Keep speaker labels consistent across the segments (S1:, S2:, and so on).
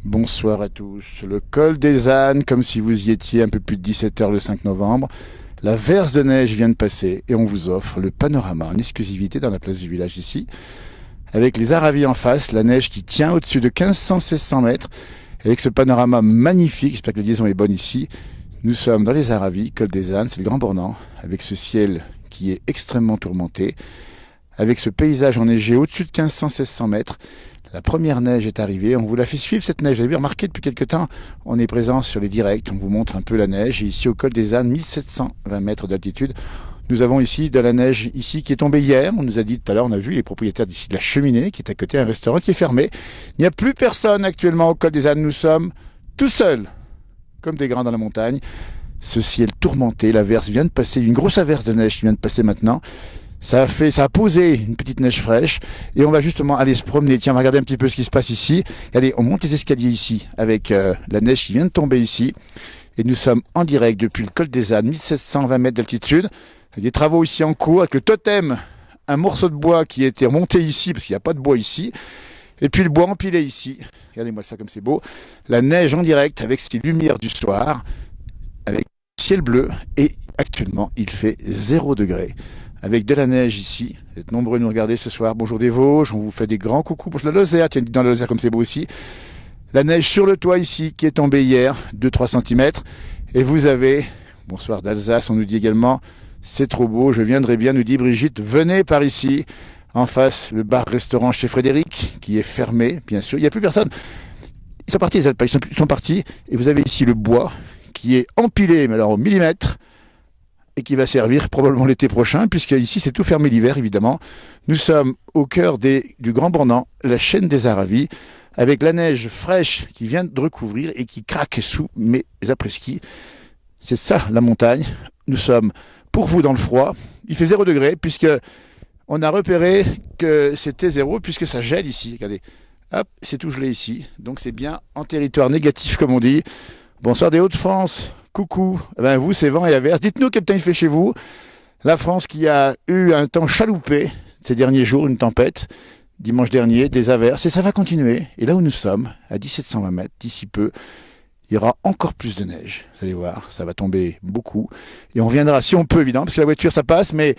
S1: Bonsoir à tous. Le col des ânes, comme si vous y étiez un peu plus de 17 heures le 5 novembre. La verse de neige vient de passer et on vous offre le panorama en exclusivité dans la place du village ici. Avec les Aravis en face, la neige qui tient au-dessus de 1500-1600 mètres. Avec ce panorama magnifique, j'espère que la liaison est bonne ici. Nous sommes dans les Aravis, col des ânes, c'est le Grand Bornand, avec ce ciel qui est extrêmement tourmenté. Avec ce paysage enneigé au-dessus de 1500-1600 mètres. La première neige est arrivée, on vous l'a fait suivre cette neige. Vous avez remarqué depuis quelques temps, on est présent sur les directs, on vous montre un peu la neige. Et ici au col des ânes, 1720 mètres d'altitude, nous avons ici de la neige ici qui est tombée hier. On nous a dit tout à l'heure, on a vu les propriétaires d'ici de la Cheminée, qui est à côté, un restaurant qui est fermé. Il n'y a plus personne actuellement au col des ânes, nous sommes tout seuls, comme des grands dans la montagne. Ce ciel tourmenté, l'averse vient de passer, une grosse averse de neige qui vient de passer maintenant. Ça a posé une petite neige fraîche et on va justement aller se promener. Tiens, on va regarder un petit peu ce qui se passe ici. Allez, on monte les escaliers ici avec la neige qui vient de tomber ici. Et nous sommes en direct depuis le col des ânes, 1720 mètres d'altitude. Il y a des travaux ici en cours avec le totem, un morceau de bois qui a été remonté ici parce qu'il n'y a pas de bois ici. Et puis le bois empilé ici. Regardez-moi ça comme c'est beau. La neige en direct avec ces lumières du soir, avec le ciel bleu. Et actuellement, il fait 0 degré. Avec de la neige ici. Vous êtes nombreux à nous regarder ce soir. Bonjour des Vosges, on vous fait des grands coucous pour la Lozère. Tiens, dans la Lozère comme c'est beau aussi. La neige sur le toit ici qui est tombée hier, 2-3 cm. Et vous avez, bonsoir d'Alsace, on nous dit également, c'est trop beau, je viendrai bien, nous dit Brigitte, venez par ici. En face, le bar-restaurant chez Frédéric, qui est fermé, bien sûr. Il n'y a plus personne. Ils sont partis, les Alpins, ils sont partis. Et vous avez ici le bois qui est empilé, mais alors au millimètre, et qui va servir probablement l'été prochain, puisque ici c'est tout fermé l'hiver évidemment. Nous sommes au cœur du Grand Bornand, la chaîne des Aravis, avec la neige fraîche qui vient de recouvrir et qui craque sous mes après-ski. C'est ça la montagne. Nous sommes pour vous dans le froid. Il fait 0 degré, puisque on a repéré que c'était 0, puisque ça gèle ici. Regardez, hop, c'est tout gelé ici. Donc c'est bien en territoire négatif comme on dit. Bonsoir des Hauts-de-France. Coucou, eh ben vous c'est vent et averse. Dites-nous quel temps il fait chez vous. La France qui a eu un temps chaloupé ces derniers jours, une tempête, dimanche dernier, des averses, et ça va continuer. Et là où nous sommes, à 1720 mètres, d'ici peu, il y aura encore plus de neige. Vous allez voir, ça va tomber beaucoup. Et on reviendra, si on peut évidemment, parce que la voiture ça passe, mais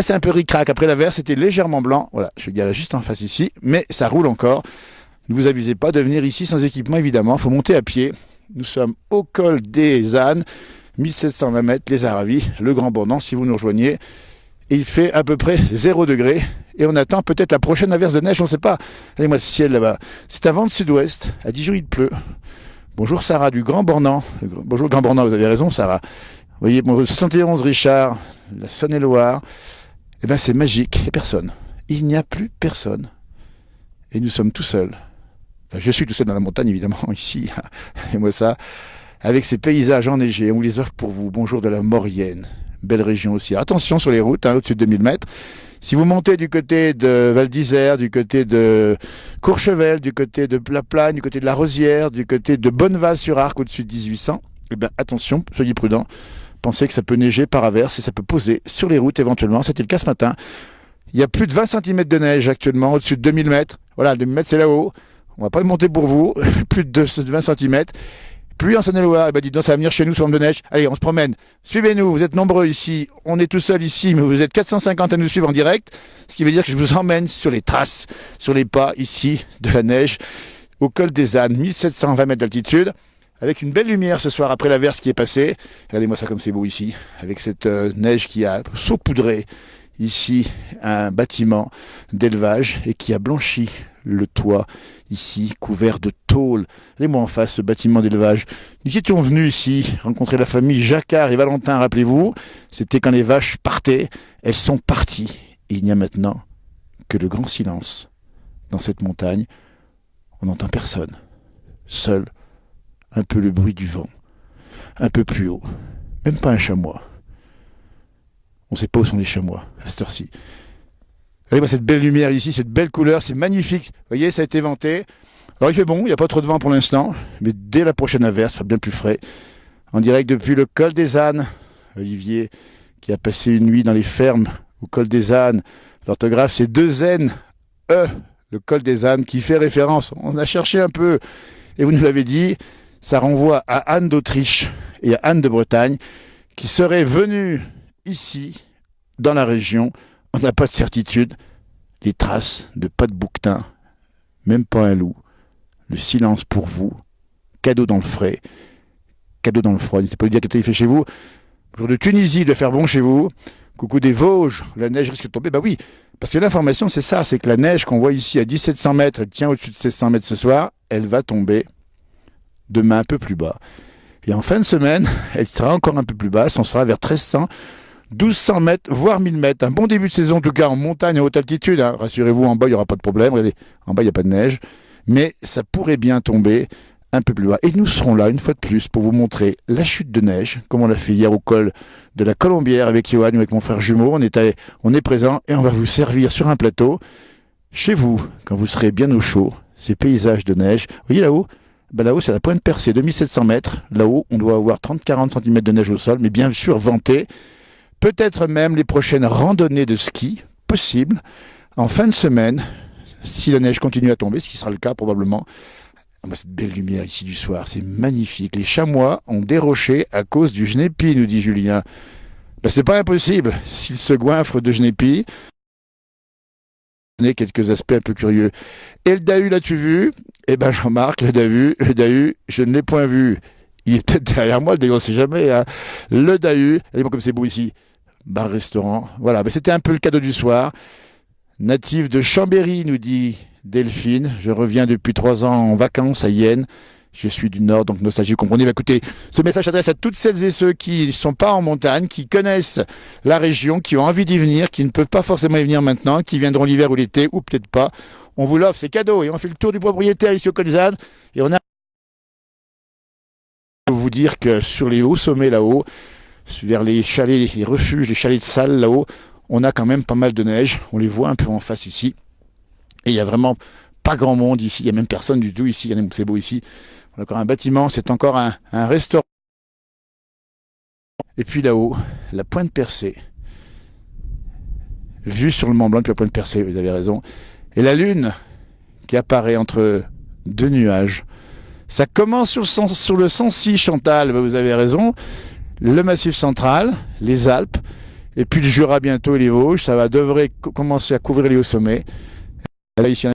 S1: c'est un peu ric-rac. Après l'averse, c'était légèrement blanc. Voilà, je garais juste en face ici, mais ça roule encore. Ne vous avisez pas de venir ici sans équipement évidemment, il faut monter à pied. Nous sommes au col des ânes, 1720 mètres, les Aravis, le Grand Bornand, si vous nous rejoignez. Il fait à peu près 0 degré et on attend peut-être la prochaine averse de neige, on ne sait pas. Regardez-moi ce ciel là-bas. C'est un vent de sud-ouest, à Dijon il pleut. Bonjour Sarah du Grand Bornand. Bonjour Grand Bornand, vous avez raison Sarah. Vous voyez, bon, 71 Richard, la Saône-et-Loire. Eh bien c'est magique, il n'y a personne. Il n'y a plus personne. Et nous sommes tout seuls. Je suis tout seul dans la montagne, évidemment, ici, et moi ça, avec ces paysages enneigés, on les offre pour vous. Bonjour de la Maurienne, belle région aussi. Attention sur les routes, au-dessus de 2000 mètres. Si vous montez du côté de Val d'Isère, du côté de Courchevel, du côté de La Plagne, du côté de la Rosière, du côté de Bonneval-sur-Arc, au-dessus de 1800, eh bien attention, soyez prudents. Pensez que ça peut neiger par averse et ça peut poser sur les routes éventuellement. C'était le cas ce matin. Il y a plus de 20 cm de neige actuellement, au-dessus de 2000 mètres. Voilà, 2000 mètres c'est là-haut. On va pas monter pour vous, plus de 20 cm. Pluie en Saône-et-Loire, dites donc ça va venir chez nous sous forme de neige. Allez, on se promène. Suivez-nous, vous êtes nombreux ici. On est tout seul ici, mais vous êtes 450 à nous suivre en direct. Ce qui veut dire que je vous emmène sur les traces, sur les pas ici de la neige, au col des ânes, 1720 mètres d'altitude, avec une belle lumière ce soir après l'averse qui est passée. Regardez-moi ça comme c'est beau ici, avec cette neige qui a saupoudré ici un bâtiment d'élevage et qui a blanchi le toit ici couvert de tôle. Regardez-moi en face ce bâtiment d'élevage. Nous étions venus ici rencontrer la famille Jacquard et Valentin, rappelez-vous, c'était quand les vaches partaient, elles sont parties et il n'y a maintenant que le grand silence. Dans cette montagne, on n'entend personne, seul, un peu le bruit du vent, un peu plus haut, même pas un chamois. On ne sait pas où sont les chamois à cette heure-ci. Regardez-moi cette belle lumière ici, cette belle couleur, c'est magnifique. Vous voyez, ça a été venté. Alors il fait bon, il n'y a pas trop de vent pour l'instant, mais dès la prochaine averse, il fera bien plus frais. En direct depuis le col des ânes, Olivier qui a passé une nuit dans les fermes au col des ânes. L'orthographe c'est 2 N, E, le col des ânes, qui fait référence. On a cherché un peu Et vous nous l'avez dit, ça renvoie à Anne d'Autriche et à Anne de Bretagne qui seraient venues ici, dans la région. On n'a pas de certitude. Les traces de pas de bouquetin, même pas un loup. Le silence pour vous. Cadeau dans le frais. Cadeau dans le froid. N'hésitez pas à lui dire qu'est-ce qu'il fait chez vous. Jour de Tunisie, de faire bon chez vous. Coucou des Vosges, la neige risque de tomber. Bah oui, parce que l'information c'est ça, c'est que la neige qu'on voit ici à 1700 mètres, elle tient au-dessus de 1600 mètres ce soir, elle va tomber demain un peu plus bas. Et en fin de semaine, elle sera encore un peu plus basse, on sera vers 1300, 1200 mètres, voire 1000 mètres. Un bon début de saison en tout cas en montagne à haute altitude. Hein. Rassurez-vous, en bas il n'y aura pas de problème, regardez, en bas il n'y a pas de neige. Mais ça pourrait bien tomber un peu plus bas. Et nous serons là une fois de plus pour vous montrer la chute de neige, comme on l'a fait hier au col de la Colombière avec Johan ou avec mon frère jumeau. On est présent et on va vous servir sur un plateau, chez vous, quand vous serez bien au chaud, ces paysages de neige. Vous voyez là-haut, là-haut c'est la pointe percée, 2700 mètres. Là-haut, on doit avoir 30-40 cm de neige au sol, mais bien sûr venté. Peut-être même les prochaines randonnées de ski, possibles, en fin de semaine, si la neige continue à tomber, ce qui sera le cas probablement. Cette belle lumière ici du soir, c'est magnifique. Les chamois ont déroché à cause du genépi, nous dit Julien. C'est pas impossible. S'ils se goinfrent de genépi, on a quelques aspects un peu curieux. Et le Dahu, l'as-tu vu? Eh ben Jean-Marc, le Dahu, je ne l'ai point vu. Il est peut-être derrière moi, le Dahu, on ne sait jamais. Hein. Le Dahu, regardez-moi comme c'est beau ici. Bar-restaurant. Voilà, c'était un peu le cadeau du soir. Natif de Chambéry, nous dit Delphine. Je reviens depuis 3 ans en vacances à Yenne. Je suis du Nord, donc nostalgie, vous comprenez. Écoutez, ce message s'adresse à toutes celles et ceux qui ne sont pas en montagne, qui connaissent la région, qui ont envie d'y venir, qui ne peuvent pas forcément y venir maintenant, qui viendront l'hiver ou l'été, ou peut-être pas. On vous l'offre, c'est cadeau. Et on fait le tour du propriétaire ici au Col des Ânes. Et on a vous dire que sur les hauts sommets là-haut, vers les chalets, les refuges, les chalets de salle là-haut, on a quand même pas mal de neige. On les voit un peu en face ici. Et il n'y a vraiment pas grand monde ici. Il n'y a même personne du tout ici. C'est beau ici. On a encore un bâtiment. C'est encore un restaurant. Et puis là-haut, la pointe percée. Vue sur le Mont Blanc, puis la pointe percée, vous avez raison. Et la lune qui apparaît entre 2 nuages. Ça commence sur le Sancy, Chantal. Vous avez raison. Le Massif central, les Alpes. Et puis le Jura bientôt et les Vosges. Ça devrait commencer à couvrir les hauts sommets. Là, ici,